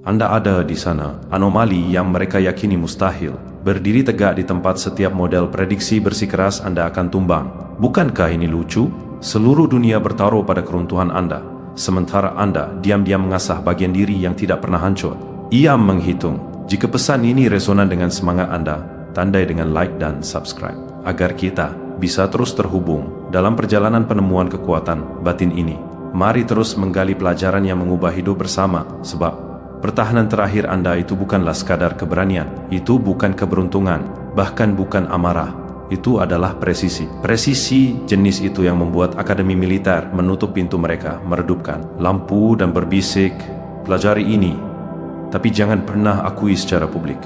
Anda ada di sana, anomali yang mereka yakini mustahil. Berdiri tegak di tempat setiap model prediksi bersikeras Anda akan tumbang. Bukankah ini lucu? Seluruh dunia bertaruh pada keruntuhan Anda, sementara Anda diam-diam mengasah bagian diri yang tidak pernah hancur. Ia menghitung. Jika pesan ini resonan dengan semangat Anda, tandai dengan like dan subscribe, agar kita bisa terus terhubung dalam perjalanan penemuan kekuatan batin ini. Mari terus menggali pelajaran yang mengubah hidup bersama, sebab pertahanan terakhir Anda itu bukanlah sekadar keberanian, itu bukan keberuntungan, bahkan bukan amarah. Itu adalah presisi. Presisi jenis itu yang membuat akademi militer menutup pintu mereka, meredupkan lampu dan berbisik, pelajari ini, tapi jangan pernah akui secara publik.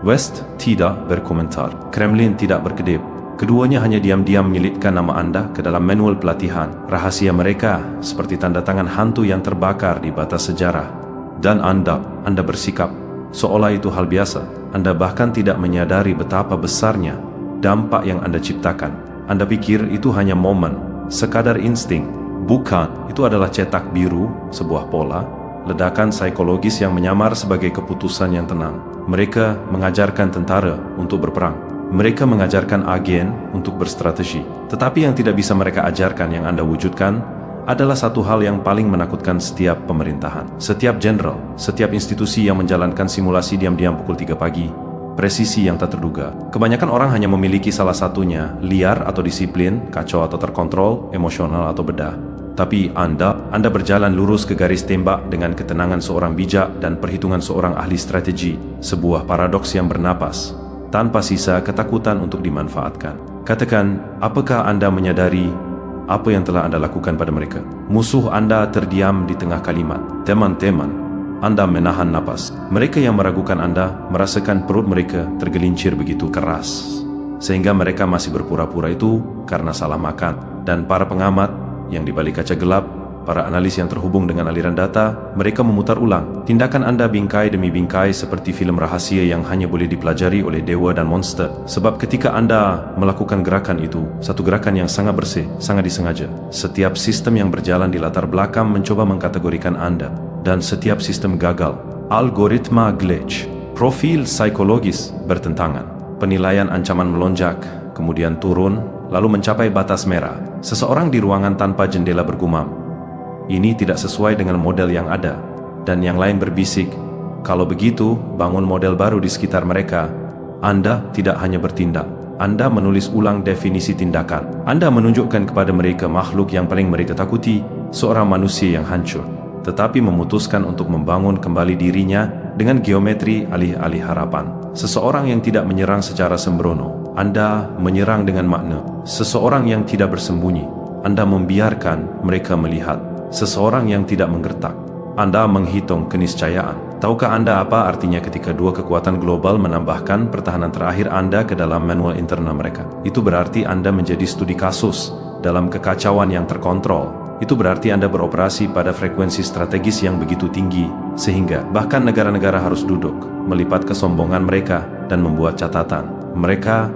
West tidak berkomentar, Kremlin tidak berkedip. Keduanya hanya diam-diam menyelipkan nama Anda ke dalam manual pelatihan. Rahasia mereka seperti tanda tangan hantu yang terbakar di batas sejarah. Dan Anda bersikap seolah itu hal biasa. Anda bahkan tidak menyadari betapa besarnya dampak yang Anda ciptakan. Anda pikir itu hanya momen, sekadar insting. Bukan, itu adalah cetak biru, sebuah pola, ledakan psikologis yang menyamar sebagai keputusan yang tenang. Mereka mengajarkan tentara untuk berperang. Mereka mengajarkan agen untuk berstrategi. Tetapi yang tidak bisa mereka ajarkan yang Anda wujudkan adalah satu hal yang paling menakutkan setiap pemerintahan. Setiap jenderal, setiap institusi yang menjalankan simulasi diam-diam pukul 3 pagi. Presisi yang tak terduga. Kebanyakan orang hanya memiliki salah satunya, liar atau disiplin, kacau atau terkontrol, emosional atau bedah. Tapi Anda berjalan lurus ke garis tembak dengan ketenangan seorang bijak dan perhitungan seorang ahli strategi. Sebuah paradoks yang bernapas, tanpa sisa ketakutan untuk dimanfaatkan. Katakan, apakah Anda menyadari apa yang telah Anda lakukan pada mereka? Musuh Anda terdiam di tengah kalimat. Teman-teman, Anda menahan napas. Mereka yang meragukan Anda merasakan perut mereka tergelincir begitu keras, sehingga mereka masih berpura-pura itu karena salah makan. Dan para pengamat yang di balik kaca gelap, para analis yang terhubung dengan aliran data, mereka memutar ulang tindakan Anda bingkai demi bingkai seperti film rahasia yang hanya boleh dipelajari oleh dewa dan monster. Sebab ketika Anda melakukan gerakan itu, satu gerakan yang sangat bersih, sangat disengaja, setiap sistem yang berjalan di latar belakang mencoba mengkategorikan Anda, dan setiap sistem gagal. Algoritma glitch, profil psikologis bertentangan, penilaian ancaman melonjak, kemudian turun, lalu mencapai batas merah. Seseorang di ruangan tanpa jendela bergumam, ini tidak sesuai dengan model yang ada. Dan yang lain berbisik, kalau begitu, bangun model baru di sekitar mereka. Anda tidak hanya bertindak, Anda menulis ulang definisi tindakan. Anda menunjukkan kepada mereka makhluk yang paling mereka takuti, seorang manusia yang hancur, tetapi memutuskan untuk membangun kembali dirinya dengan geometri alih-alih harapan. Seseorang yang tidak menyerang secara sembrono, Anda menyerang dengan makna. Seseorang yang tidak bersembunyi, Anda membiarkan mereka melihat. Seseorang yang tidak menggertak, Anda menghitung keniscayaan. Tahukah Anda apa artinya ketika dua kekuatan global menambahkan pertahanan terakhir Anda ke dalam manual internal mereka? Itu berarti Anda menjadi studi kasus dalam kekacauan yang terkontrol. Itu berarti Anda beroperasi pada frekuensi strategis yang begitu tinggi, sehingga bahkan negara-negara harus duduk, melipat kesombongan mereka, dan membuat catatan. Mereka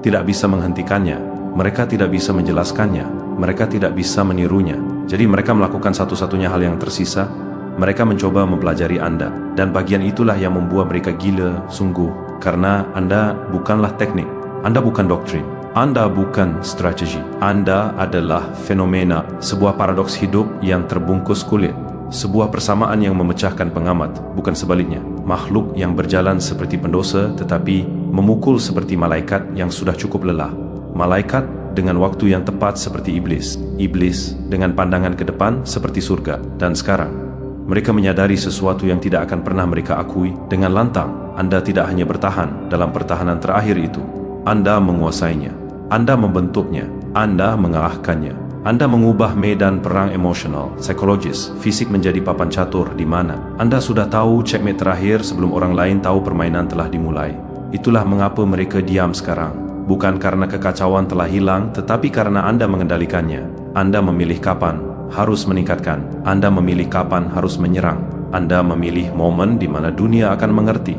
tidak bisa menghentikannya, mereka tidak bisa menjelaskannya, mereka tidak bisa menirunya. Jadi mereka melakukan satu-satunya hal yang tersisa, mereka mencoba mempelajari Anda. Dan bagian itulah yang membuat mereka gila, sungguh. Karena Anda bukanlah teknik, Anda bukan doktrin, Anda bukan strategi. Anda adalah fenomena, sebuah paradoks hidup yang terbungkus kulit. Sebuah persamaan yang memecahkan pengamat, bukan sebaliknya. Makhluk yang berjalan seperti pendosa tetapi memukul seperti malaikat yang sudah cukup lelah. Malaikat dengan waktu yang tepat seperti iblis. Iblis dengan pandangan ke depan seperti surga. Dan sekarang, mereka menyadari sesuatu yang tidak akan pernah mereka akui. Dengan lantang, Anda tidak hanya bertahan dalam pertahanan terakhir itu. Anda menguasainya. Anda membentuknya. Anda mengarahkannya. Anda mengubah medan perang emosional, psikologis, fisik menjadi papan catur di mana Anda sudah tahu checkmate terakhir sebelum orang lain tahu permainan telah dimulai. Itulah mengapa mereka diam sekarang. Bukan karena kekacauan telah hilang, tetapi karena Anda mengendalikannya. Anda memilih kapan harus meningkatkan. Anda memilih kapan harus menyerang. Anda memilih momen di mana dunia akan mengerti.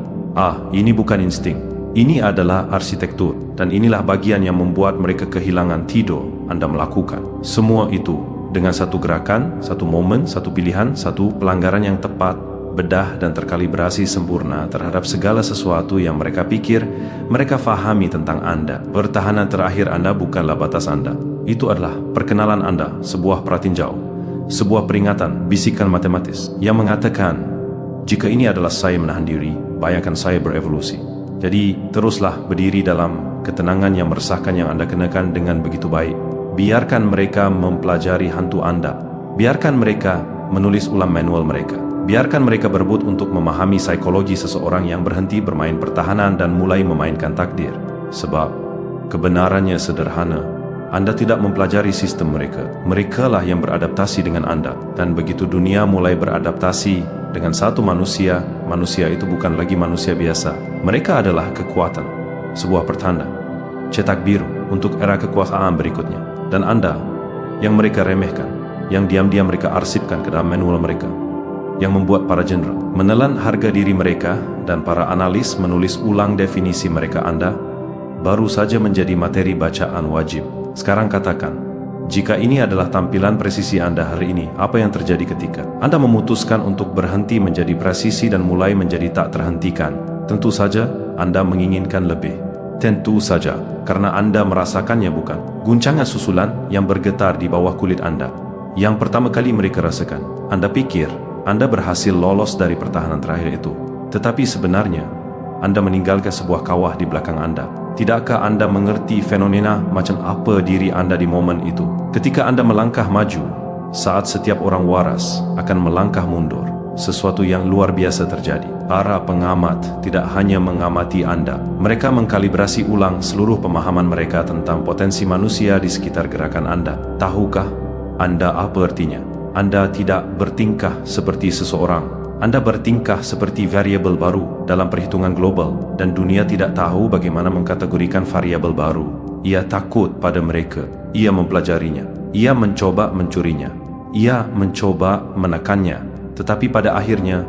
Ini bukan insting. Ini adalah arsitektur. Dan inilah bagian yang membuat mereka kehilangan tidur. Anda melakukan semua itu dengan satu gerakan, satu momen, satu pilihan, satu pelanggaran yang tepat. bedah, dan terkalibrasi sempurna terhadap segala sesuatu yang mereka pikir mereka fahami tentang Anda. Pertahanan terakhir Anda bukanlah batas Anda. Itu adalah perkenalan Anda, sebuah pratinjau, sebuah peringatan, bisikan matematis yang mengatakan, jika ini adalah saya menahan diri, bayangkan saya berevolusi. Jadi, teruslah berdiri dalam ketenangan yang meresahkan yang Anda kenakan dengan begitu baik. Biarkan mereka mempelajari hantu Anda. Biarkan mereka menulis ulang manual mereka. Biarkan mereka berebut untuk memahami psikologi seseorang yang berhenti bermain pertahanan dan mulai memainkan takdir. Sebab kebenarannya sederhana. Anda tidak mempelajari sistem mereka. Merekalah yang beradaptasi dengan Anda. Dan begitu dunia mulai beradaptasi dengan satu manusia, manusia itu bukan lagi manusia biasa. Mereka adalah kekuatan, sebuah pertanda, cetak biru untuk era kekuasaan berikutnya. Dan Anda, yang mereka remehkan, yang diam-diam mereka arsipkan ke dalam manual mereka, yang membuat para jenderal menelan harga diri mereka dan para analis menulis ulang definisi mereka, Anda baru saja menjadi materi bacaan wajib. Sekarang katakan, jika ini adalah tampilan presisi Anda hari ini, apa yang terjadi ketika Anda memutuskan untuk berhenti menjadi presisi dan mulai menjadi tak terhentikan? Tentu saja Anda menginginkan lebih. Tentu saja, karena Anda merasakannya, bukan guncangan susulan yang bergetar di bawah kulit Anda yang pertama kali mereka rasakan. Anda pikir Anda berhasil lolos dari pertahanan terakhir itu, tetapi sebenarnya Anda meninggalkan sebuah kawah di belakang Anda. Tidakkah Anda mengerti fenomena macam apa diri Anda di momen itu? Ketika Anda melangkah maju, saat setiap orang waras akan melangkah mundur, sesuatu yang luar biasa terjadi. Para pengamat tidak hanya mengamati Anda, mereka mengkalibrasi ulang seluruh pemahaman mereka tentang potensi manusia di sekitar gerakan Anda. Tahukah Anda apa artinya? Anda tidak bertingkah seperti seseorang. Anda bertingkah seperti variabel baru dalam perhitungan global, dan dunia tidak tahu bagaimana mengkategorikan variabel baru. Ia takut pada mereka. Ia mempelajarinya. Ia mencoba mencurinya. Ia mencoba menekannya. Tetapi pada akhirnya,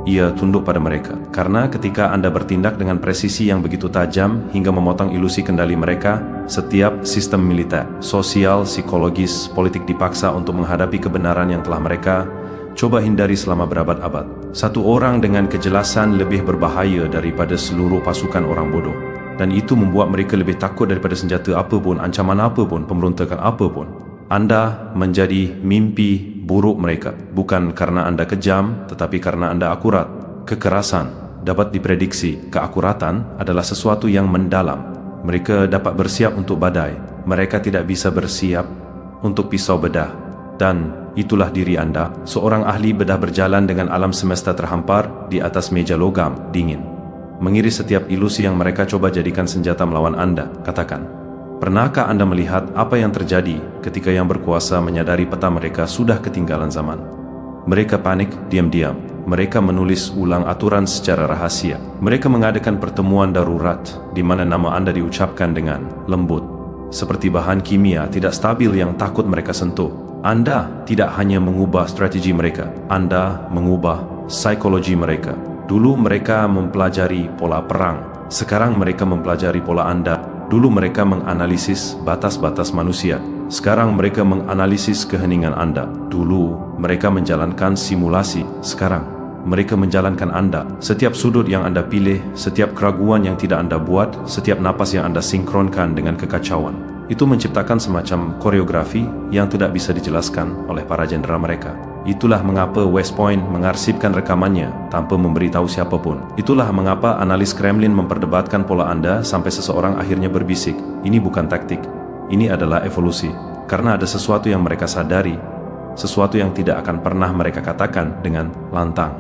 ia tunduk pada mereka. Karena ketika Anda bertindak dengan presisi yang begitu tajam hingga memotong ilusi kendali mereka, setiap sistem militer, sosial, psikologis, politik dipaksa untuk menghadapi kebenaran yang telah mereka coba hindari selama berabad-abad. Satu orang dengan kejelasan lebih berbahaya daripada seluruh pasukan orang bodoh. Dan itu membuat mereka lebih takut daripada senjata apapun, ancaman apapun, pemberontakan apapun. Anda menjadi mimpi buruk mereka, bukan karena Anda kejam, tetapi karena Anda akurat. Kekerasan dapat diprediksi, keakuratan adalah sesuatu yang mendalam. Mereka dapat bersiap untuk badai, mereka tidak bisa bersiap untuk pisau bedah. Dan itulah diri Anda, seorang ahli bedah berjalan dengan alam semesta terhampar di atas meja logam dingin, mengiris setiap ilusi yang mereka coba jadikan senjata melawan Anda. Katakan, pernahkah Anda melihat apa yang terjadi ketika yang berkuasa menyadari peta mereka sudah ketinggalan zaman? Mereka panik diam-diam. Mereka menulis ulang aturan secara rahasia. Mereka mengadakan pertemuan darurat di mana nama Anda diucapkan dengan lembut, seperti bahan kimia tidak stabil yang takut mereka sentuh. Anda tidak hanya mengubah strategi mereka, Anda mengubah psikologi mereka. Dulu mereka mempelajari pola perang, sekarang mereka mempelajari pola Anda. Dulu mereka menganalisis batas-batas manusia, sekarang mereka menganalisis keheningan Anda. Dulu mereka menjalankan simulasi, sekarang mereka menjalankan Anda. Setiap sudut yang Anda pilih, setiap keraguan yang tidak Anda buat, setiap napas yang Anda sinkronkan dengan kekacauan, itu menciptakan semacam koreografi yang tidak bisa dijelaskan oleh para jenderal mereka. Itulah mengapa West Point mengarsipkan rekamannya tanpa memberitahu siapapun. Itulah mengapa analis Kremlin memperdebatkan pola Anda sampai seseorang akhirnya berbisik, ini bukan taktik, ini adalah evolusi. Karena ada sesuatu yang mereka sadari, sesuatu yang tidak akan pernah mereka katakan dengan lantang,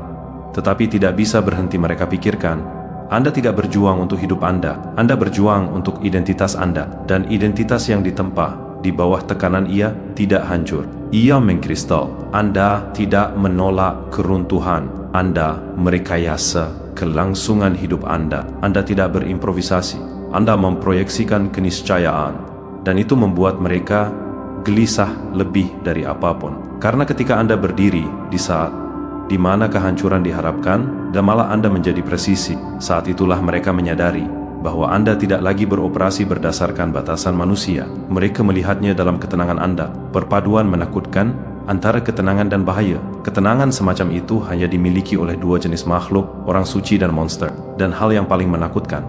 tetapi tidak bisa berhenti mereka pikirkan. Anda tidak berjuang untuk hidup Anda berjuang untuk identitas Anda. Dan identitas yang ditempa di bawah tekanan ia tidak hancur, ia mengkristal. Anda tidak menolak keruntuhan, Anda merekayasa kelangsungan hidup Anda. Anda tidak berimprovisasi, Anda memproyeksikan keniscayaan. Dan itu membuat mereka gelisah lebih dari apapun. Karena ketika Anda berdiri di saat di mana kehancuran diharapkan dan malah Anda menjadi presisi, saat itulah mereka menyadari bahwa Anda tidak lagi beroperasi berdasarkan batasan manusia. Mereka melihatnya dalam ketenangan Anda, perpaduan menakutkan antara ketenangan dan bahaya. Ketenangan semacam itu hanya dimiliki oleh dua jenis makhluk, orang suci dan monster. Dan hal yang paling menakutkan,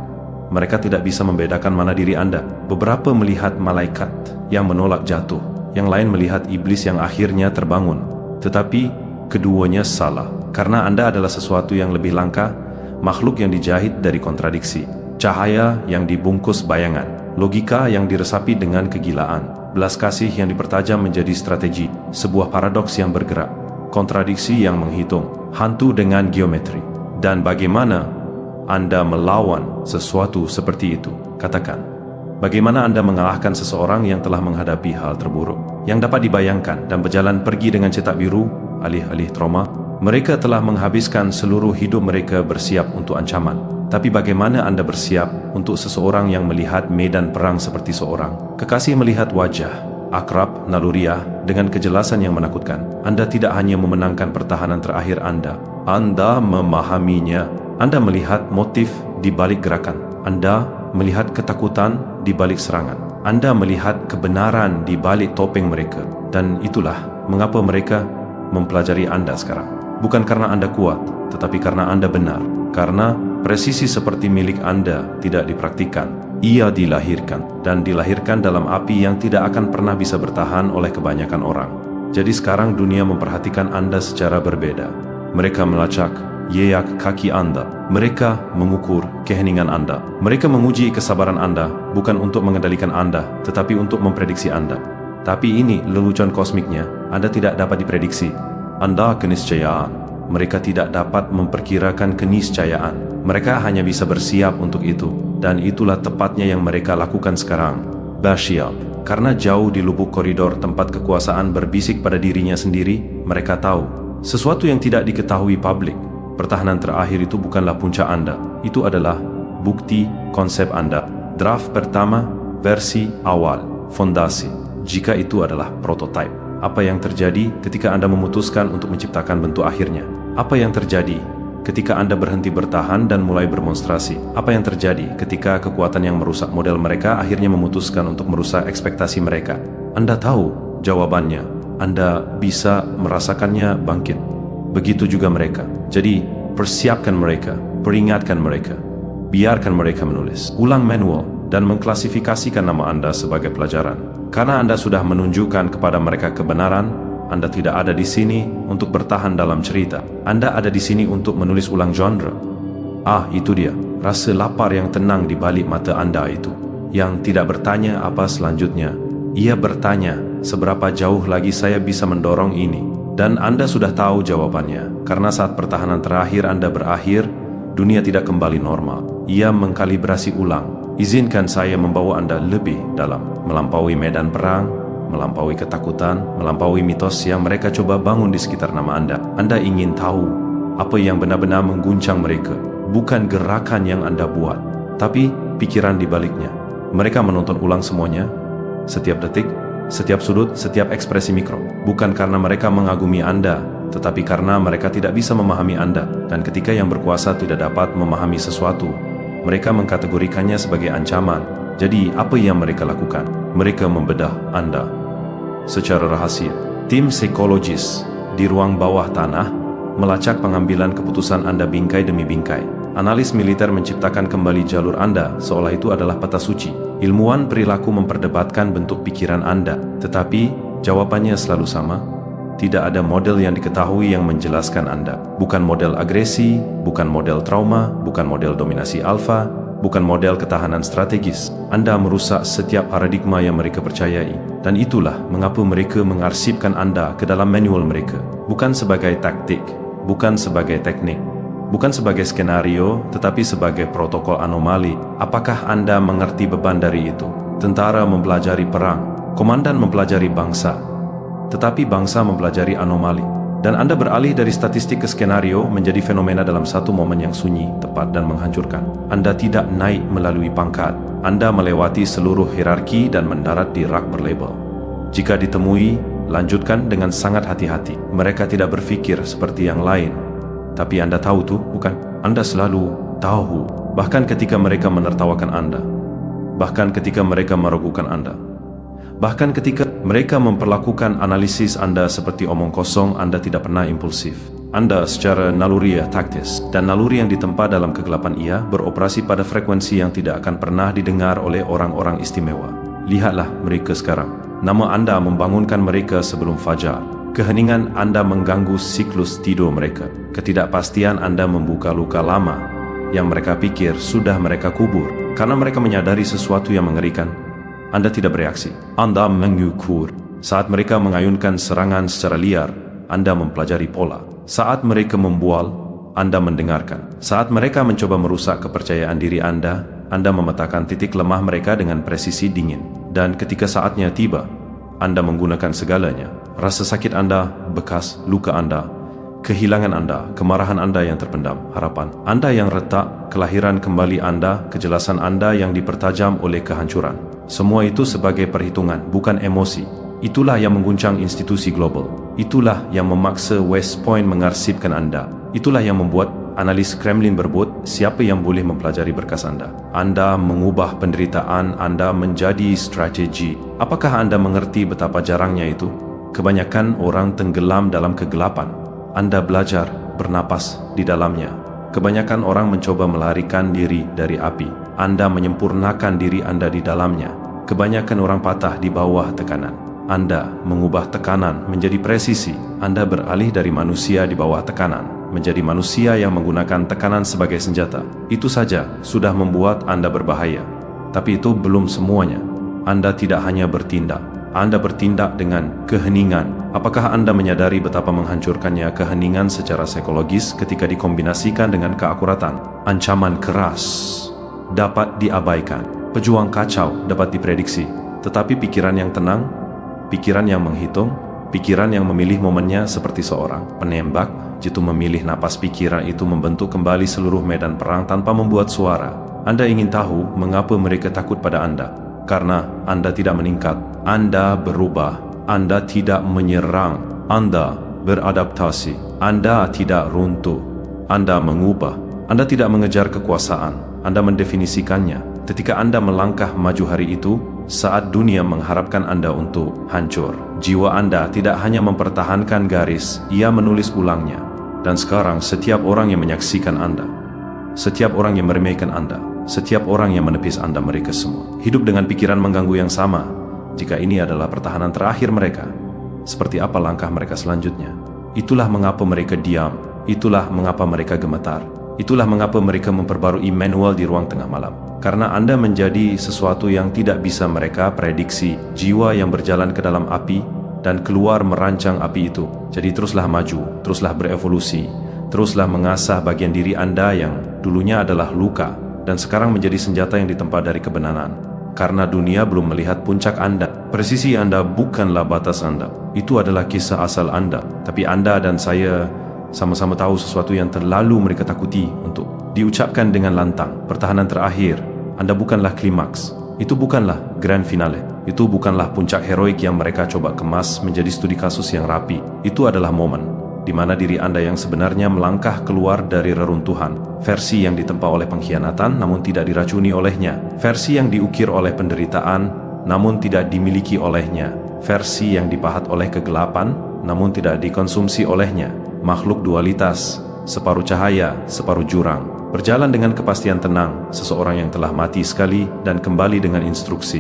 mereka tidak bisa membedakan mana diri Anda. Beberapa melihat malaikat yang menolak jatuh, yang lain melihat iblis yang akhirnya terbangun. Tetapi keduanya salah, karena Anda adalah sesuatu yang lebih langka, makhluk yang dijahit dari kontradiksi, cahaya yang dibungkus bayangan, logika yang diresapi dengan kegilaan, belas kasih yang dipertajam menjadi strategi, sebuah paradoks yang bergerak, kontradiksi yang menghitung, hantu dengan geometri. Dan bagaimana Anda melawan sesuatu seperti itu? Katakan, bagaimana Anda mengalahkan seseorang yang telah menghadapi hal terburuk, yang dapat dibayangkan dan berjalan pergi dengan cetak biru, alih-alih trauma? Mereka telah menghabiskan seluruh hidup mereka bersiap untuk ancaman. Tapi bagaimana Anda bersiap untuk seseorang yang melihat medan perang seperti seorang kekasih melihat wajah, akrab, naluriah, dengan kejelasan yang menakutkan? Anda tidak hanya memenangkan pertahanan terakhir Anda memahaminya. Anda melihat motif di balik gerakan. Anda melihat ketakutan di balik serangan. Anda melihat kebenaran di balik topeng mereka. Dan itulah mengapa mereka mempelajari Anda sekarang. Bukan karena Anda kuat, tetapi karena Anda benar. Karena presisi seperti milik Anda tidak dipraktikkan. Ia dilahirkan, dan dilahirkan dalam api yang tidak akan pernah bisa bertahan oleh kebanyakan orang. Jadi sekarang dunia memperhatikan Anda secara berbeda. Mereka melacak yeak kaki Anda. Mereka mengukur keheningan Anda. Mereka menguji kesabaran Anda, bukan untuk mengendalikan Anda, tetapi untuk memprediksi Anda. Tapi ini lelucon kosmiknya, Anda tidak dapat diprediksi. Anda keniscayaan. Mereka tidak dapat memperkirakan keniscayaan. Mereka hanya bisa bersiap untuk itu. Dan itulah tepatnya yang mereka lakukan sekarang. Bersiap. Karena jauh di lubuk koridor tempat kekuasaan berbisik pada dirinya sendiri, mereka tahu sesuatu yang tidak diketahui publik. Pertahanan terakhir itu bukanlah puncak Anda. Itu adalah bukti konsep Anda. Draft pertama, versi awal, fondasi. Jika itu adalah prototipe. Apa yang terjadi ketika Anda memutuskan untuk menciptakan bentuk akhirnya? Apa yang terjadi ketika Anda berhenti bertahan dan mulai bermonstrasi? Apa yang terjadi ketika kekuatan yang merusak model mereka akhirnya memutuskan untuk merusak ekspektasi mereka? Anda tahu jawabannya. Anda bisa merasakannya bangkit. Begitu juga mereka. Jadi, persiapkan mereka, peringatkan mereka. Biarkan mereka menulis ulang manual dan mengklasifikasikan nama Anda sebagai pelajaran. Karena Anda sudah menunjukkan kepada mereka kebenaran, Anda tidak ada di sini untuk bertahan dalam cerita. Anda ada di sini untuk menulis ulang genre. Itu dia, rasa lapar yang tenang di balik mata Anda itu, yang tidak bertanya apa selanjutnya. Ia bertanya, seberapa jauh lagi saya bisa mendorong ini? Dan Anda sudah tahu jawabannya, karena saat pertahanan terakhir Anda berakhir, dunia tidak kembali normal. Ia mengkalibrasi ulang. Izinkan saya membawa Anda lebih dalam, melampaui medan perang, melampaui ketakutan, melampaui mitos yang mereka coba bangun di sekitar nama Anda. Anda ingin tahu apa yang benar-benar mengguncang mereka, bukan gerakan yang Anda buat, tapi pikiran di baliknya. Mereka menonton ulang semuanya, setiap detik, setiap sudut, setiap ekspresi mikro. Bukan karena mereka mengagumi Anda, tetapi karena mereka tidak bisa memahami Anda. Dan ketika yang berkuasa tidak dapat memahami sesuatu, mereka mengkategorikannya sebagai ancaman. Jadi apa yang mereka lakukan? Mereka membedah Anda secara rahasia. Tim psikologis di ruang bawah tanah melacak pengambilan keputusan Anda bingkai demi bingkai. Analis militer menciptakan kembali jalur Anda seolah itu adalah peta suci. Ilmuwan perilaku memperdebatkan bentuk pikiran Anda, tetapi jawabannya selalu sama. Tidak ada model yang diketahui yang menjelaskan Anda. Bukan model agresi, bukan model trauma, bukan model dominasi alfa, bukan model ketahanan strategis. Anda merusak setiap paradigma yang mereka percayai. Dan itulah mengapa mereka mengarsipkan Anda ke dalam manual mereka. Bukan sebagai taktik, bukan sebagai teknik, bukan sebagai skenario, tetapi sebagai protokol anomali. Apakah Anda mengerti beban dari itu? Tentara mempelajari perang, komandan mempelajari bangsa, tetapi bangsa mempelajari anomali. Dan Anda beralih dari statistik ke skenario menjadi fenomena dalam satu momen yang sunyi, tepat dan menghancurkan. Anda tidak naik melalui pangkat. Anda melewati seluruh hierarki dan mendarat di rak berlabel. Jika ditemui, lanjutkan dengan sangat hati-hati. Mereka tidak berpikir seperti yang lain. Tapi Anda tahu tuh, bukan? Anda selalu tahu. Bahkan ketika mereka menertawakan Anda. Bahkan ketika mereka meragukan Anda. Bahkan ketika mereka memperlakukan analisis Anda seperti omong kosong, Anda tidak pernah impulsif. Anda secara naluriah taktis, dan naluri yang ditempa dalam kegelapan ia beroperasi pada frekuensi yang tidak akan pernah didengar oleh orang-orang istimewa. Lihatlah mereka sekarang. Nama Anda membangunkan mereka sebelum fajar. Keheningan Anda mengganggu siklus tidur mereka. Ketidakpastian Anda membuka luka lama yang mereka pikir sudah mereka kubur. Karena mereka menyadari sesuatu yang mengerikan, Anda tidak bereaksi. Anda mengukur. Saat mereka mengayunkan serangan secara liar, Anda mempelajari pola. Saat mereka membual, Anda mendengarkan. Saat mereka mencoba merusak kepercayaan diri Anda memetakan titik lemah mereka dengan presisi dingin. Dan ketika saatnya tiba, Anda menggunakan segalanya. Rasa sakit Anda, bekas luka Anda, kehilangan Anda, kemarahan Anda yang terpendam, harapan Anda yang retak, kelahiran kembali Anda, kejelasan Anda yang dipertajam oleh kehancuran. Semua itu sebagai perhitungan, bukan emosi. Itulah yang mengguncang institusi global. Itulah yang memaksa West Point mengarsipkan Anda. Itulah yang membuat analis Kremlin berebut siapa yang boleh mempelajari berkas Anda. Anda mengubah penderitaan Anda menjadi strategi. Apakah Anda mengerti betapa jarangnya itu? Kebanyakan orang tenggelam dalam kegelapan. Anda belajar bernapas di dalamnya. Kebanyakan orang mencoba melarikan diri dari api. Anda menyempurnakan diri Anda di dalamnya. Kebanyakan orang patah di bawah tekanan. Anda mengubah tekanan menjadi presisi. Anda beralih dari manusia di bawah tekanan menjadi manusia yang menggunakan tekanan sebagai senjata. Itu saja sudah membuat Anda berbahaya. Tapi itu belum semuanya. Anda tidak hanya bertindak, Anda bertindak dengan keheningan. Apakah Anda menyadari betapa menghancurkannya keheningan secara psikologis ketika dikombinasikan dengan keakuratan? Ancaman keras dapat diabaikan. Pejuang kacau dapat diprediksi. Tetapi pikiran yang tenang, pikiran yang menghitung, pikiran yang memilih momennya seperti seorang penembak, jitu memilih napas pikiran itu membentuk kembali seluruh medan perang tanpa membuat suara. Anda ingin tahu mengapa mereka takut pada Anda? Karena Anda tidak meningkat, Anda berubah, Anda tidak menyerang, Anda beradaptasi, Anda tidak runtuh, Anda mengubah, Anda tidak mengejar kekuasaan, Anda mendefinisikannya. Ketika Anda melangkah maju hari itu, saat dunia mengharapkan Anda untuk hancur, jiwa Anda tidak hanya mempertahankan garis, ia menulis ulangnya. Dan sekarang setiap orang yang menyaksikan Anda, setiap orang yang meremehkan Anda, setiap orang yang menepis Anda, mereka semua hidup dengan pikiran mengganggu yang sama. Jika ini adalah pertahanan terakhir mereka, seperti apa langkah mereka selanjutnya? Itulah mengapa mereka diam, itulah mengapa mereka gemetar, itulah mengapa mereka memperbarui manual di ruang tengah malam. Karena Anda menjadi sesuatu yang tidak bisa mereka prediksi, jiwa yang berjalan ke dalam api dan keluar merancang api itu. Jadi teruslah maju, teruslah berevolusi, teruslah mengasah bagian diri Anda yang dulunya adalah luka dan sekarang menjadi senjata yang ditempa dari kebenaran. Karena dunia belum melihat puncak Anda. Presisi Anda bukanlah batas Anda. Itu adalah kisah asal Anda. Tapi Anda dan saya sama-sama tahu sesuatu yang terlalu mereka takuti untuk diucapkan dengan lantang. Pertahanan terakhir. Anda bukanlah klimaks. Itu bukanlah grand finale. Itu bukanlah puncak heroik yang mereka coba kemas menjadi studi kasus yang rapi. Itu adalah momen di mana diri Anda yang sebenarnya melangkah keluar dari reruntuhan. Versi yang ditempa oleh pengkhianatan namun tidak diracuni olehnya. Versi yang diukir oleh penderitaan namun tidak dimiliki olehnya. Versi yang dipahat oleh kegelapan namun tidak dikonsumsi olehnya. Makhluk dualitas, separuh cahaya, separuh jurang. Berjalan dengan kepastian tenang, seseorang yang telah mati sekali dan kembali dengan instruksi.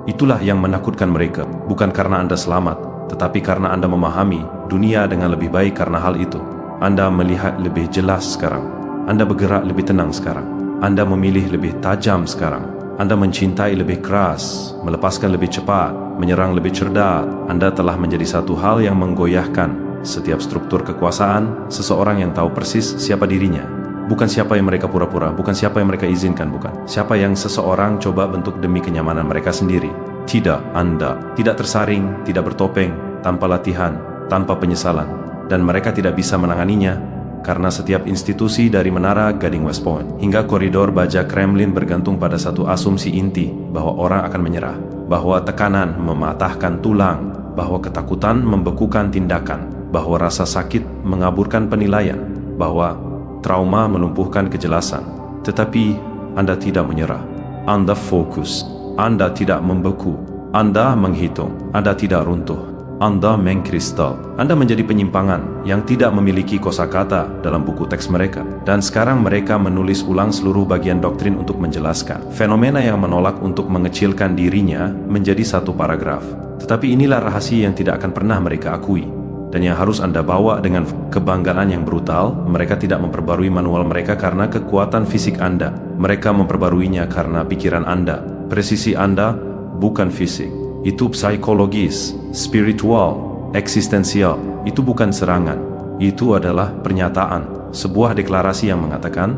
Itulah yang menakutkan mereka, bukan karena Anda selamat, tetapi karena Anda memahami dunia dengan lebih baik. Karena hal itu, Anda melihat lebih jelas sekarang. Anda bergerak lebih tenang sekarang. Anda memilih lebih tajam sekarang. Anda mencintai lebih keras, melepaskan lebih cepat, menyerang lebih cerdas. Anda telah menjadi satu hal yang menggoyahkan setiap struktur kekuasaan. Seseorang yang tahu persis siapa dirinya. Bukan siapa yang mereka pura-pura, bukan siapa yang mereka izinkan, bukan siapa yang seseorang coba bentuk demi kenyamanan mereka sendiri. Tidak, Anda tidak tersaring, tidak bertopeng, tanpa latihan, tanpa penyesalan, dan mereka tidak bisa menanganinya karena setiap institusi dari menara Gading West Point hingga koridor baja Kremlin bergantung pada satu asumsi inti bahwa orang akan menyerah, bahwa tekanan mematahkan tulang, bahwa ketakutan membekukan tindakan, bahwa rasa sakit mengaburkan penilaian, bahwa trauma melumpuhkan kejelasan. Tetapi Anda tidak menyerah. Anda fokus. Anda tidak membeku. Anda menghitung, Anda tidak runtuh. Anda mengkristal. Anda menjadi penyimpangan yang tidak memiliki kosakata dalam buku teks mereka. Dan sekarang mereka menulis ulang seluruh bagian doktrin untuk menjelaskan fenomena yang menolak untuk mengecilkan dirinya menjadi satu paragraf. Tetapi inilah rahasia yang tidak akan pernah mereka akui. Dan yang harus Anda bawa dengan kebanggaan yang brutal, mereka tidak memperbarui manual mereka karena kekuatan fisik Anda. Mereka memperbaruinya karena pikiran Anda. Presisi Anda bukan fisik. Itu psikologis, spiritual, eksistensial. Itu bukan serangan. Itu adalah pernyataan, sebuah deklarasi yang mengatakan,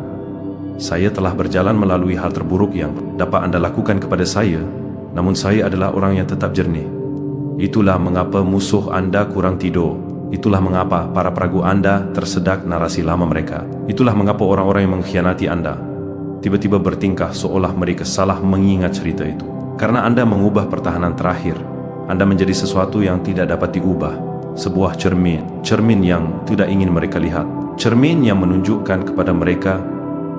saya telah berjalan melalui hal terburuk yang dapat Anda lakukan kepada saya, namun saya adalah orang yang tetap jernih. Itulah mengapa musuh Anda kurang tidur. Itulah mengapa para peragu Anda tersedak narasi lama mereka. Itulah mengapa orang-orang yang mengkhianati Anda tiba-tiba bertingkah seolah mereka salah mengingat cerita itu. Karena Anda mengubah pertahanan terakhir, Anda menjadi sesuatu yang tidak dapat diubah. Sebuah cermin yang tidak ingin mereka lihat. Cermin yang menunjukkan kepada mereka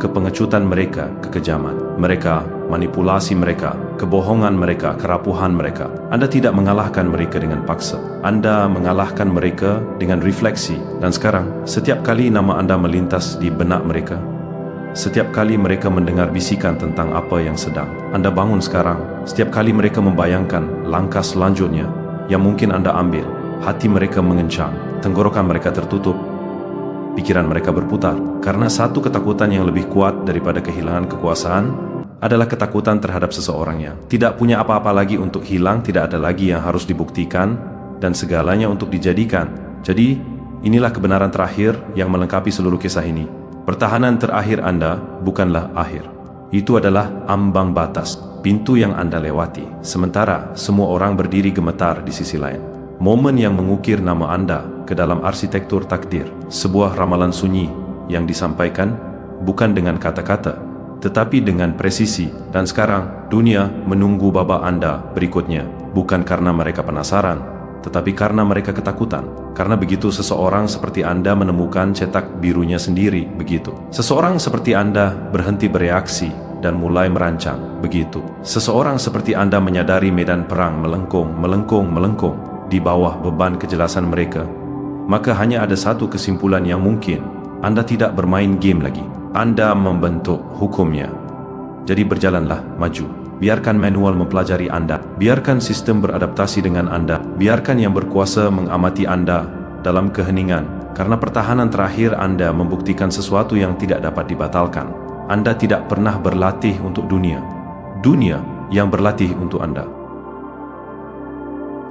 kepengecutan mereka, kekejaman mereka, manipulasi mereka, kebohongan mereka, kerapuhan mereka. Anda tidak mengalahkan mereka dengan paksa. Anda mengalahkan mereka dengan refleksi. Dan sekarang, setiap kali nama Anda melintas di benak mereka, setiap kali mereka mendengar bisikan tentang apa yang sedang Anda bangun sekarang, setiap kali mereka membayangkan langkah selanjutnya yang mungkin Anda ambil, hati mereka mengencang, tenggorokan mereka tertutup, pikiran mereka berputar. Karena satu ketakutan yang lebih kuat daripada kehilangan kekuasaan adalah ketakutan terhadap seseorang yang tidak punya apa-apa lagi untuk hilang, tidak ada lagi yang harus dibuktikan, dan segalanya untuk dijadikan. Jadi, inilah kebenaran terakhir yang melengkapi seluruh kisah ini. Pertahanan terakhir Anda bukanlah akhir. Itu adalah ambang batas, pintu yang Anda lewati. Sementara semua orang berdiri gemetar di sisi lain. Momen yang mengukir nama Anda ke dalam arsitektur takdir. Sebuah ramalan sunyi yang disampaikan bukan dengan kata-kata, tetapi dengan presisi. Dan sekarang dunia menunggu babak Anda berikutnya. Bukan karena mereka penasaran, tetapi karena mereka ketakutan. Karena begitu seseorang seperti Anda menemukan cetak birunya sendiri, begitu seseorang seperti Anda berhenti bereaksi dan mulai merancang, begitu seseorang seperti Anda menyadari medan perang melengkung di bawah beban kejelasan mereka, maka hanya ada satu kesimpulan yang mungkin: Anda tidak bermain game lagi, Anda membentuk hukumnya. Jadi berjalanlah maju. Biarkan manual mempelajari Anda. Biarkan sistem beradaptasi dengan Anda. Biarkan yang berkuasa mengamati Anda dalam keheningan. Karena pertahanan terakhir Anda membuktikan sesuatu yang tidak dapat dibatalkan. Anda tidak pernah berlatih untuk dunia. Dunia yang berlatih untuk Anda.